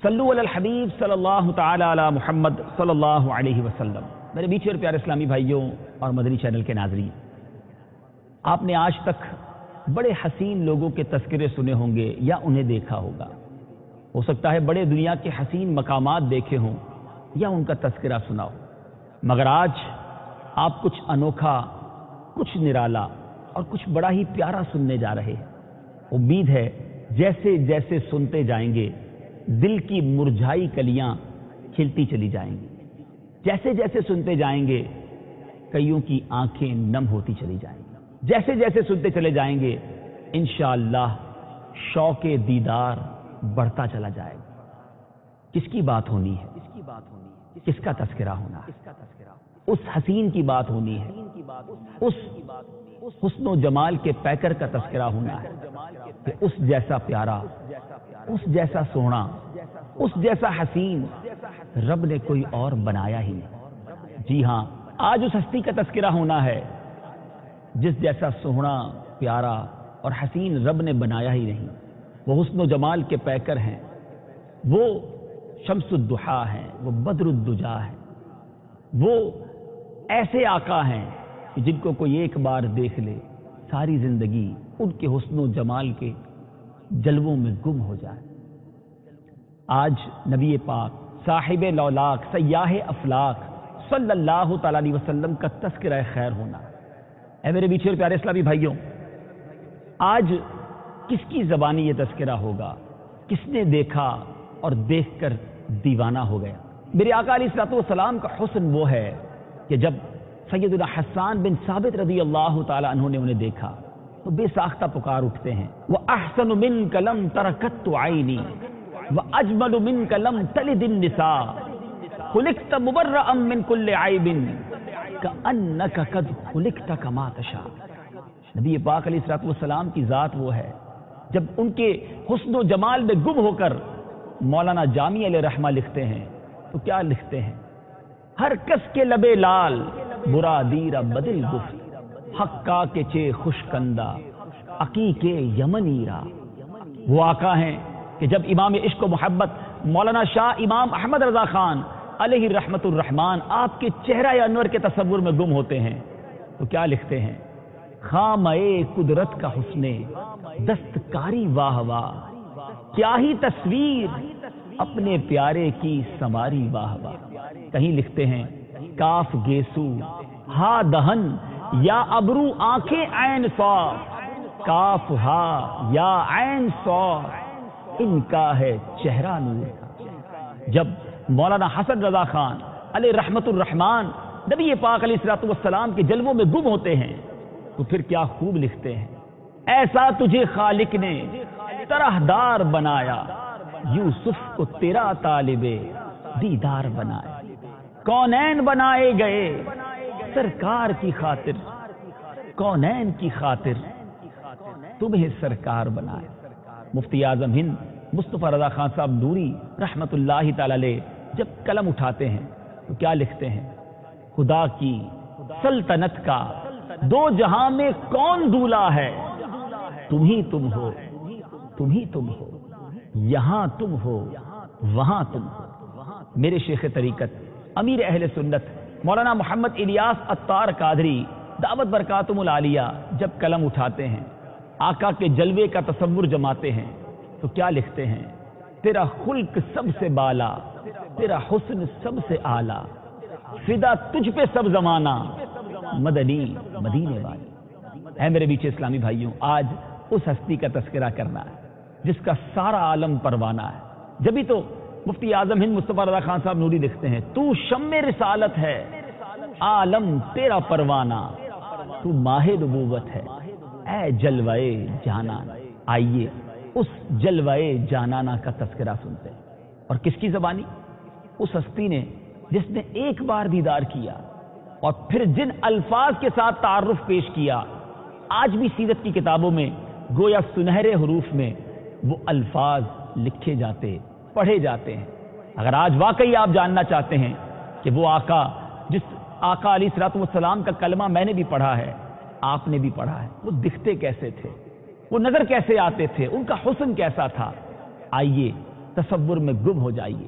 صلو علی الحبیب صلی اللہ تعالی علی محمد صلی اللہ علیہ وسلم۔ میرے میٹھے اور پیارے اسلامی بھائیوں اور مدنی چینل کے ناظرین، آپ نے آج تک بڑے حسین لوگوں کے تذکرے سنے ہوں گے یا انہیں دیکھا ہوگا۔ ہو سکتا ہے بڑے دنیا کے حسین مقامات دیکھے ہوں یا ان کا تذکرہ سنا ہو، مگر آج آپ کچھ انوکھا، کچھ نرالا اور کچھ بڑا ہی پیارا سننے جا رہے ہیں۔ امید ہے جیسے جیسے سنتے جائیں گے دل کی مرجھائی کلیاں کھلتی چلی جائیں گی، جیسے جیسے سنتے جائیں گے کئیوں کی آنکھیں نم ہوتی چلی جائیں گی، جیسے جیسے سنتے چلے جائیں گے انشاءاللہ شوق دیدار بڑھتا چلا جائے گا۔ کس کی بات ہونی ہے؟ کس کا تذکرہ ہونا ہے؟ اس حسین کی بات ہونی ہے، اس حسن و جمال کے پیکر کا تذکرہ ہونا ہے کہ اس جیسا پیارا، اس جیسا سونا، اس جیسا حسین رب نے کوئی اور بنایا ہی نہیں۔ جی ہاں، آج اس ہستی کا تذکرہ ہونا ہے جس جیسا سونا، پیارا اور حسین رب نے بنایا ہی نہیں۔ وہ حسن و جمال کے پیکر ہیں، وہ شمس الضحیٰ ہیں، وہ بدر الدجا ہیں، وہ ایسے آقا ہیں کہ جن کو کوئی ایک بار دیکھ لے ساری زندگی ان کے حسن و جمال کے جلووں میں گم ہو جائے۔ آج نبی پاک صاحب لولاک سیاح افلاک صلی اللہ تعالی علیہ وسلم کا تذکرہ خیر ہونا۔ اے میرے میٹھے اور پیارے اسلامی بھائیوں، آج کس کی زبانی یہ تذکرہ ہوگا؟ کس نے دیکھا اور دیکھ کر دیوانہ ہو گیا؟ میرے آقا علیہ الصلوۃ والسلام کا حسن وہ ہے کہ جب سیدنا حسان بن ثابت رضی اللہ تعالی عنہ نے انہیں دیکھا تو بے ساختہ پکار اٹھتے ہیں، وَأَحْسَنُ مِنْكَ لَمْ تَرَكَتْ عَيْنِي وَأَجْمَلُ مِنْكَ لَمْ تَلِدِ النِّسَاء خُلِقْتَ مُبَرَّأً مِنْ كُلِّ عَيْبٍ كَأَنَّكَ قَدْ خُلِقْتَ كَمَا تَشَاءُ۔ نبی پاک علیہ الصلوۃ والسلام کی ذات وہ ہے، جب ان کے حسن و جمال میں گم ہو کر مولانا جامی علیہ رحمہ لکھتے ہیں تو کیا لکھتے ہیں؟ ہر کس کے لبے لال برا دیرہ بدل گفت، حقا کے چے خوشکندہ عقیق یمنیرا۔ وہ آقا ہیں کہ جب امام عشق و محبت مولانا شاہ امام احمد رضا خان علیہ رحمت الرحمان آپ کے چہرہ انور کے تصور میں گم ہوتے ہیں تو کیا لکھتے ہیں؟ خامہ قدرت کا حسن دستکاری واہ واہ، کیا ہی تصویر اپنے پیارے کی سنواری واہ واہ۔ کہیں لکھتے ہیں کاف گیسو ہا دہن یا ابرو آنکھیں عین صاف، کاف ہا یا عین صاف ان کا ہے چہرہ نور کا۔ جب مولانا حسن رضا خان علیہ رحمت الرحمان نبی پاک علیہ الصلوۃ والسلام کے جلووں میں گم ہوتے ہیں تو پھر کیا خوب لکھتے ہیں؟ ایسا تجھے خالق نے طرحدار بنایا، یوسف کو تیرا طالب دیدار بنایا۔ کونین بنائے گئے سرکار کی خاطر، کونین کی خاطر تمہیں سرکار بنائے۔ مفتی اعظم ہند مصطفیٰ رضا خان صاحب نوری رحمت اللہ تعالی علیہ جب قلم اٹھاتے ہیں تو کیا لکھتے ہیں؟ خدا کی سلطنت کا دو جہاں میں کون دولا ہے، تم ہی تم ہو، تم ہی تم ہو، یہاں تم ہو، وہاں تم ہو۔ میرے شیخ طریقت امیر اہل سنت مولانا محمد الیاس عطار قادری دعوت برکاتہم العالیہ جب قلم اٹھاتے ہیں، آقا کے جلوے کا تصور جماتے ہیں تو کیا لکھتے ہیں؟ تیرا خلق سب سے بالا، تیرا حسن سب سے اعلیٰ، فدا تجھ پہ سب زمانہ، مدنی مدینے والی۔ اے میرے بیچ اسلامی بھائیوں، آج اس ہستی کا تذکرہ کرنا ہے جس کا سارا عالم پروانہ ہے۔ جبھی تو مفتی اعظم ہند مصطفیٰ رضا خان صاحب نوری لکھتے ہیں، تو شمع رسالت ہے، عالم تیرا پروانہ، تو ماہ نبوت ہے، اے جلوائے جانان۔ آئیے اس جلوائے جانانہ کا تذکرہ سنتے ہیں، اور کس کی زبانی؟ اس ہستی نے جس نے ایک بار دیدار کیا اور پھر جن الفاظ کے ساتھ تعارف پیش کیا، آج بھی سیرت کی کتابوں میں گویا سنہرے حروف میں وہ الفاظ لکھے جاتے، پڑھے جاتے ہیں۔ اگر آج واقعی آپ جاننا چاہتے ہیں کہ وہ آقا جس آقا علیہ الصلوۃ والسلام کا کلمہ میں نے بھی پڑھا ہے، آپ نے بھی پڑھا ہے، وہ دکھتے کیسے تھے، وہ نظر کیسے آتے تھے، ان کا حسن کیسا تھا، آئیے تصور میں گم ہو جائیے۔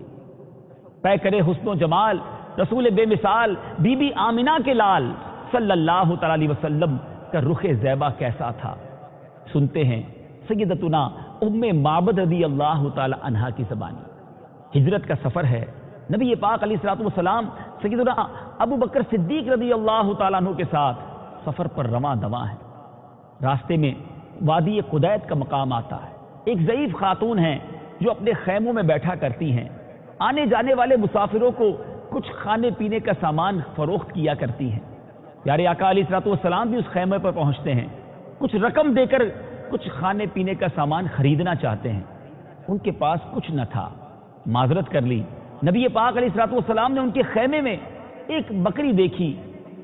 پے کرے حسن و جمال رسول بے مثال بی بی آمنہ کے لال صلی اللہ تعالی علیہ وسلم کا رخ زیبا کیسا تھا۔ سنتے ہیں سیدتنا ام معبد رضی اللہ تعالی عنہا کی زبانی۔ ہجرت کا سفر ہے، نبی پاک علیہ الصلوۃ والسلام سیدنا ابو بکر صدیق رضی اللہ تعالیٰ عنہ کے ساتھ سفر پر رواں دواں ہے۔ راستے میں وادی قدیت کا مقام آتا ہے۔ ایک ضعیف خاتون ہیں جو اپنے خیموں میں بیٹھا کرتی ہیں، آنے جانے والے مسافروں کو کچھ کھانے پینے کا سامان فروخت کیا کرتی ہیں۔ پیارے آقا علیہ الصلوۃ والسلام بھی اس خیمے پر پہنچتے ہیں، کچھ رقم دے کر کچھ کھانے پینے کا سامان خریدنا چاہتے ہیں۔ ان کے پاس کچھ نہ تھا، معذرت کر لی۔ نبی پاک علیہ الصلوۃ والسلام نے ان کے خیمے میں ایک بکری دیکھی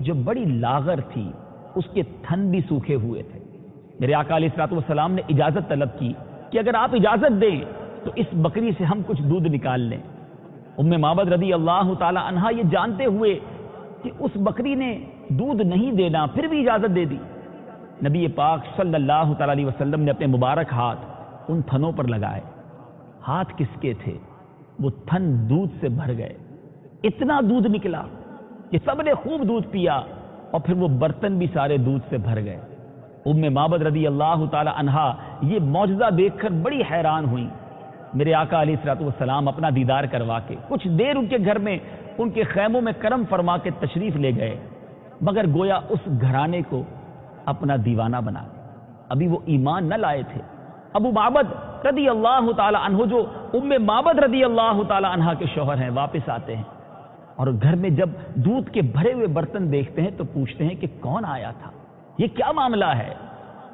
جو بڑی لاغر تھی، اس کے تھن بھی سوکھے ہوئے تھے۔ میرے آقا علیہ الصلوۃ والسلام نے اجازت طلب کی کہ اگر آپ اجازت دیں تو اس بکری سے ہم کچھ دودھ نکال لیں۔ ام معبد رضی اللہ تعالی عنہا یہ جانتے ہوئے کہ اس بکری نے دودھ نہیں دینا پھر بھی اجازت دے دی۔ نبی پاک صلی اللہ تعالی علیہ وسلم نے اپنے مبارک ہاتھ ان تھنوں پر لگائے۔ ہاتھ کس کے تھے؟ وہ تھن دودھ سے بھر گئے، اتنا دودھ نکلا کہ سب نے خوب دودھ پیا اور پھر وہ برتن بھی سارے دودھ سے بھر گئے۔ ام معبد رضی اللہ تعالی عنہا یہ معجزہ دیکھ کر بڑی حیران ہوئیں۔ میرے آقا علیہ الصلوۃ والسلام اپنا دیدار کروا کے کچھ دیر ان کے گھر میں ان کے خیموں میں کرم فرما کے تشریف لے گئے، مگر گویا اس گھرانے کو اپنا دیوانہ بنا دیا۔ ابھی وہ ایمان نہ لائے تھے۔ ابو معبد رضی اللہ تعالی عنہ جو ام معبد رضی اللہ تعالی عنہا کے شوہر ہیں واپس آتے ہیں اور گھر میں جب دودھ کے بھرے ہوئے برتن دیکھتے ہیں تو پوچھتے ہیں کہ کون آیا تھا، یہ کیا معاملہ ہے؟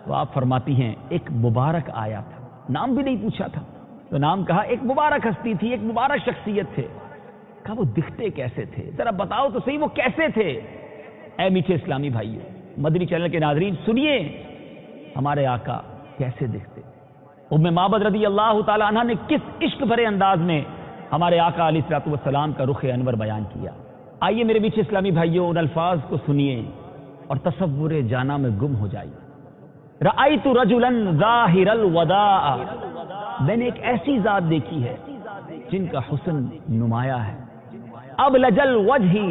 تو آپ فرماتی ہیں ایک مبارک آیا تھا، نام بھی نہیں پوچھا تھا، تو نام کہا ایک مبارک ہستی تھی، ایک مبارک شخصیت تھے۔ کہا وہ دکھتے کیسے تھے؟ ذرا بتاؤ تو صحیح وہ کیسے تھے؟ اے میٹھے اسلامی بھائیوں، مدنی چینل کے ناظرین سنیے ہمارے آقا کیسے دکھتے۔ ام معبد رضی اللہ تعالی عنہ نے کس عشق بھرے انداز میں ہمارے آقا علیہ الصلوۃ والسلام کا رخ انور بیان کیا۔ آئیے میرے میٹھے اسلامی بھائیوں ان الفاظ کو سنیے اور تصور جانا میں گم ہو جائیے۔ رأیت رجلا ظاہر الوداع، میں نے ایک ایسی ذات دیکھی ہے جن کا حسن نمایاں ہے۔ ابلج الوجہ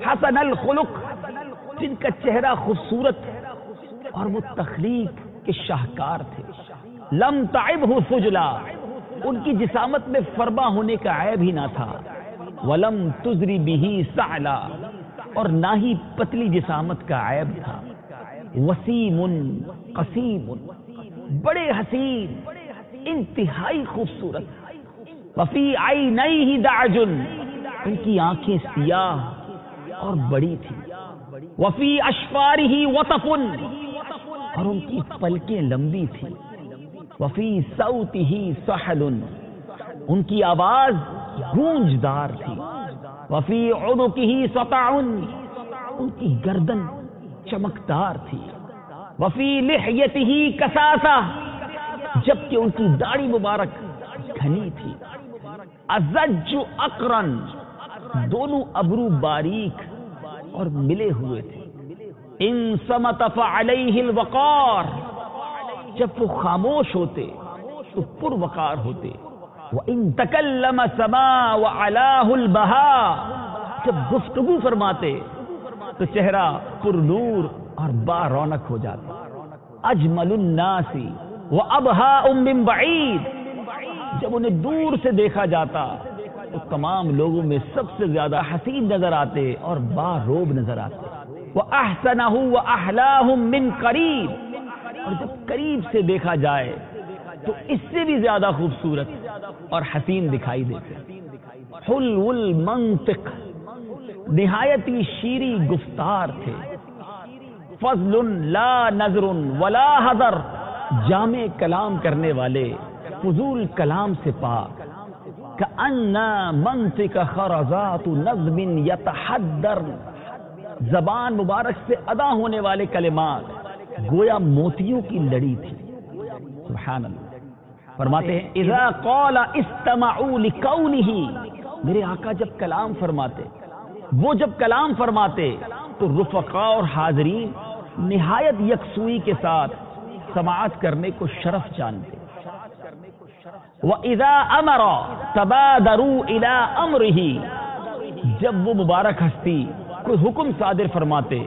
حسن الخلق، جن کا چہرہ خوبصورت اور وہ تخلیق کے شاہکار تھے۔ لم تعبہ سجلا، ان کی جسامت میں فربا ہونے کا عیب ہی نہ تھا۔ ولم تزری بہ سعلا، اور نہ ہی پتلی جسامت کا عیب تھا۔ وسیم قسیم، بڑے حسین، انتہائی خوبصورت۔ وفی عینیہ دعج، ان کی آنکھیں سیاہ اور بڑی تھی۔ وفی اشفارہ وطف، اور ان کی پلکیں لمبی تھی۔ وفی صوتہ سحل، ان کی آواز گونجدار تھی۔ وفی عنقہ سطع، ان کی گردن چمکدار تھی۔ وفی لحیتہ کثافہ، جبکہ ان کی داڑھی مبارک گھنی تھی۔ ازج اقرن، دونوں ابرو باریک اور ملے ہوئے تھے۔ ان صمت فعلیہ الوقار، جب وہ خاموش ہوتے تو پر وقار ہوتے۔ وَإِن تَكَلَّمَ سَمَا وَعَلَاهُ الْبَهَا، جب گفتگو فرماتے تو چہرہ پر نور اور با رونق ہو جاتا۔ اجمل الناس وَأَبْهَاءٌ مِّن بَعِيدٍ، جب انہیں دور سے دیکھا جاتا تو تمام لوگوں میں سب سے زیادہ حسین نظر آتے اور با روب نظر آتے۔ وَأَحْسَنَهُ وَأَحْلَاهُم مِّن قَرِيبٍ، اور جب قریب سے دیکھا جائے تو اس سے بھی زیادہ خوبصورت اور حسین دکھائی دیتے۔ حلو المنطق، نہایت ہی شیریں گفتار تھے۔ فضل لا نظر ولا حذر، جامع کلام کرنے والے، فضول کلام سے پاک۔ کأن منطق خرزات نظم یتحدر، زبان مبارک سے ادا ہونے والے کلمات گویا موتیوں کی لڑی تھی۔ سبحان اللہ۔ فرماتے ہیں اذا قال استمعوا لقولہ، میرے آقا جب کلام فرماتے، وہ جب کلام فرماتے تو رفقاء اور حاضرین نہایت یکسوئی کے ساتھ سماعت کرنے کو شرف جانتے۔ وَإِذَا أَمَرَ تَبَادَرُوا إِلَىٰ أَمْرِهِ، جب وہ مبارک ہستی کوئی حکم صادر فرماتے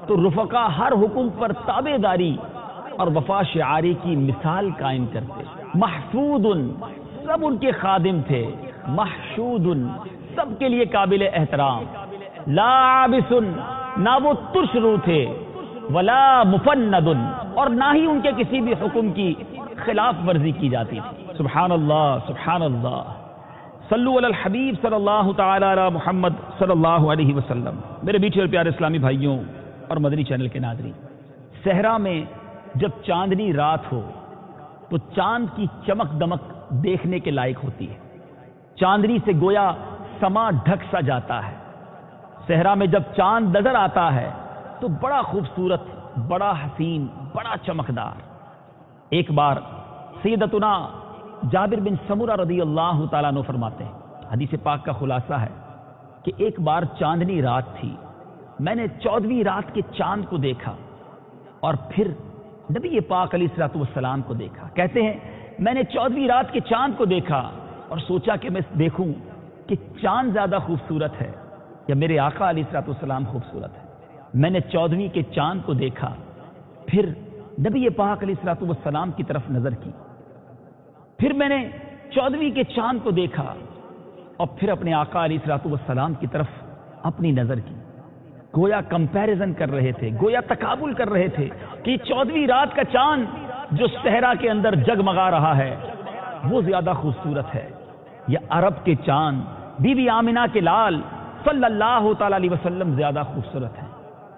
تو رفقا ہر حکم پر تابع داری اور وفا شعاری کی مثال قائم کرتے. محسود، سب ان کے خادم تھے. محشود، سب کے لیے قابل احترام. لا عابس، نہ وہ ترش رو تھے. ولا مفند، اور نہ ہی ان کے کسی بھی حکم کی خلاف ورزی کی جاتی تھی. سبحان اللہ، سبحان اللہ. صلو علی الحبیب صلی اللہ تعالی علی محمد صلی اللہ علیہ وسلم. میرے میٹھے اور پیارے اسلامی بھائیوں اور مدنی چینل کے ناظرین، صحرا میں جب چاندنی رات ہو تو چاند کی چمک دمک دیکھنے کے لائق ہوتی ہے. چاندنی سے گویا سما ڈھک سا جاتا ہے. صحرا میں جب چاند نظر آتا ہے تو بڑا خوبصورت، بڑا حسین، بڑا چمکدار. ایک بار سیدتنا جابر بن سمرہ رضی اللہ تعالیٰ عنہ فرماتے ہیں، حدیث پاک کا خلاصہ ہے کہ ایک بار چاندنی رات تھی، میں نے 14ویں رات کے چاند کو دیکھا اور پھر نبی پاک علیہ الصلوۃ والسلام کو دیکھا. کہتے ہیں میں نے 14ویں رات کے چاند کو دیکھا اور سوچا کہ میں دیکھوں کہ چاند زیادہ خوبصورت ہے یا میرے آقا علیہ الصلوۃ والسلام خوبصورت ہے. میں نے 14ویں کے چاند کو دیکھا، پھر نبی پاک علیہ الصلوۃ والسلام کی طرف نظر کی، پھر میں نے 14ویں کے چاند کو دیکھا اور پھر اپنے آقا علیہ الصلوۃ والسلام کی طرف اپنی نظر کی. گویا کمپیریزن کر رہے تھے، گویا تقابل کر رہے تھے کہ 14ویں رات کا چاند جو صحرا کے اندر جگمگا رہا ہے وہ زیادہ خوبصورت ہے یا عرب کے چاند بی بی آمنہ کے لال صلی اللہ تعالی علیہ وسلم زیادہ خوبصورت ہے.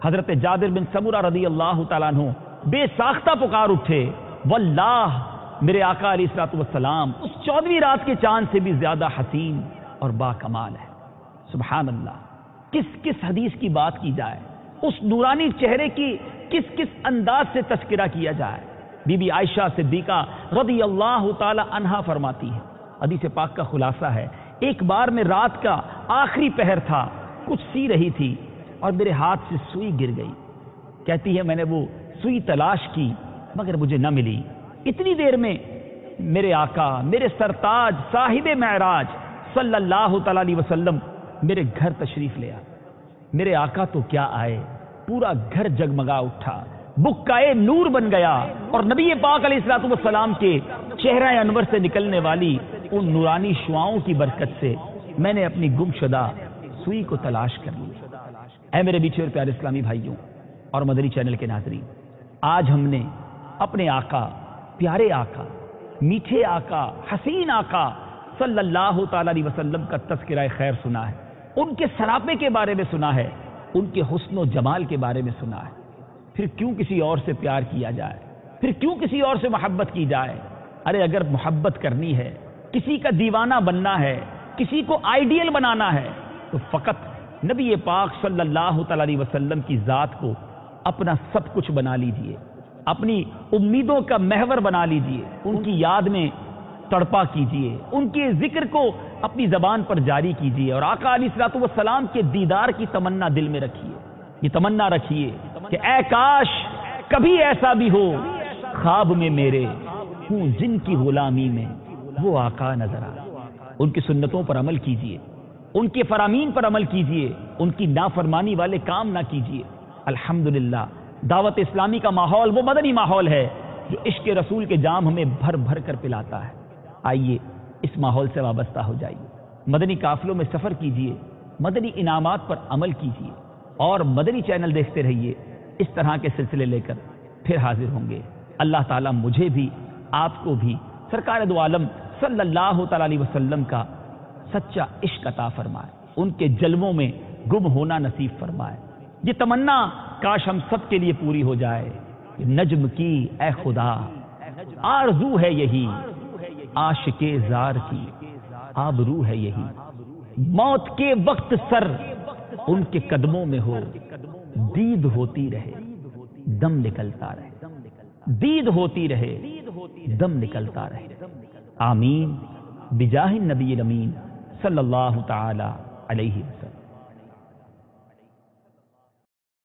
حضرت جابر بن سمرہ رضی اللہ تعالیٰ عنہ بے ساختہ پکار اٹھے، واللہ میرے آقا علیہ الصلوۃ والسلام اس 14ویں رات کے چاند سے بھی زیادہ حسین اور با کمال ہے. سبحان اللہ. کس حدیث کی بات کی جائے، اس نورانی چہرے کی کس انداز سے تذکرہ کیا جائے. بی بی عائشہ صدیقہ رضی اللہ تعالی عنہا فرماتی ہے، حدیث پاک کا خلاصہ ہے، ایک بار میں رات کا آخری پہر تھا، کچھ سی رہی تھی اور میرے ہاتھ سے سوئی گر گئی. کہتی ہے میں نے وہ سوئی تلاش کی مگر مجھے نہ ملی. اتنی دیر میں میرے آقا، میرے سرتاج، صاحب معراج صلی اللہ تعالی علیہ وسلم میرے گھر تشریف لے آئے. میرے آقا تو کیا آئے، پورا گھر جگمگا اٹھا، بکائے نور بن گیا اور نبی پاک علیہ الصلوۃ والسلام کے چہرہ انور سے نکلنے والی ان نورانی شعاؤں کی برکت سے میں نے اپنی گم شدہ سوئی کو تلاش کر لی. اے میرے میٹھے اور پیارے اسلامی بھائیوں اور مدنی چینل کے ناظرین، آج ہم نے اپنے آقا، پیارے آقا، میٹھے آقا، حسین آقا صلی اللہ تعالی علیہ وسلم کا تذکرہ خیر سنا ہے. ان کے سراپے کے بارے میں سنا ہے، ان کے حسن و جمال کے بارے میں سنا ہے. پھر کیوں کسی اور سے پیار کیا جائے، پھر کیوں کسی اور سے محبت کی جائے؟ ارے اگر محبت کرنی ہے، کسی کا دیوانہ بننا ہے، کسی کو آئیڈیل بنانا ہے تو فقط نبی پاک صلی اللہ تعالی علیہ وسلم کی ذات کو اپنا سب کچھ بنا لیجئے، اپنی امیدوں کا محور بنا لیجئے، ان کی یاد میں تڑپا کیجئے، ان کے ذکر کو اپنی زبان پر جاری کیجئے اور آقا علیہ الصلوۃ والسلام کے دیدار کی تمنا دل میں رکھیے. یہ تمنا رکھیے کہ اے کاش کبھی ایسا بھی ہو خواب میں میرے ہوں جن کی غلامی میں وہ آقا نظر آئے. ان کی سنتوں پر عمل کیجئے، ان کے فرامین پر عمل کیجئے، ان کی نافرمانی والے کام نہ کیجئے. الحمدللہ دعوت اسلامی کا ماحول وہ مدنی ماحول ہے جو عشق رسول کے جام ہمیں بھر بھر کر پلاتا ہے. آئیے اس ماحول سے وابستہ ہو جائیے، مدنی قافلوں میں سفر کیجئے، مدنی انعامات پر عمل کیجئے اور مدنی چینل دیکھتے رہیے. اس طرح کے سلسلے لے کر پھر حاضر ہوں گے. اللہ تعالیٰ مجھے بھی، آپ کو بھی سرکار دو عالم صلی اللہ تعالی علیہ وسلم کا سچا عشق عطا فرمائے، ان کے جلووں میں گم ہونا نصیب فرمائے. یہ تمنا کاش ہم سب کے لیے پوری ہو جائے. نجم کی اے خدا آرزو ہے یہی، عاشق زار کی آبرو ہے یہی. موت کے وقت سر ان کے قدموں میں ہو، دید ہوتی رہے دم نکلتا رہے، دید ہوتی رہے دم نکلتا رہے. آمین بجاہ النبی الامین صلی اللہ تعالی علیہ وسلم.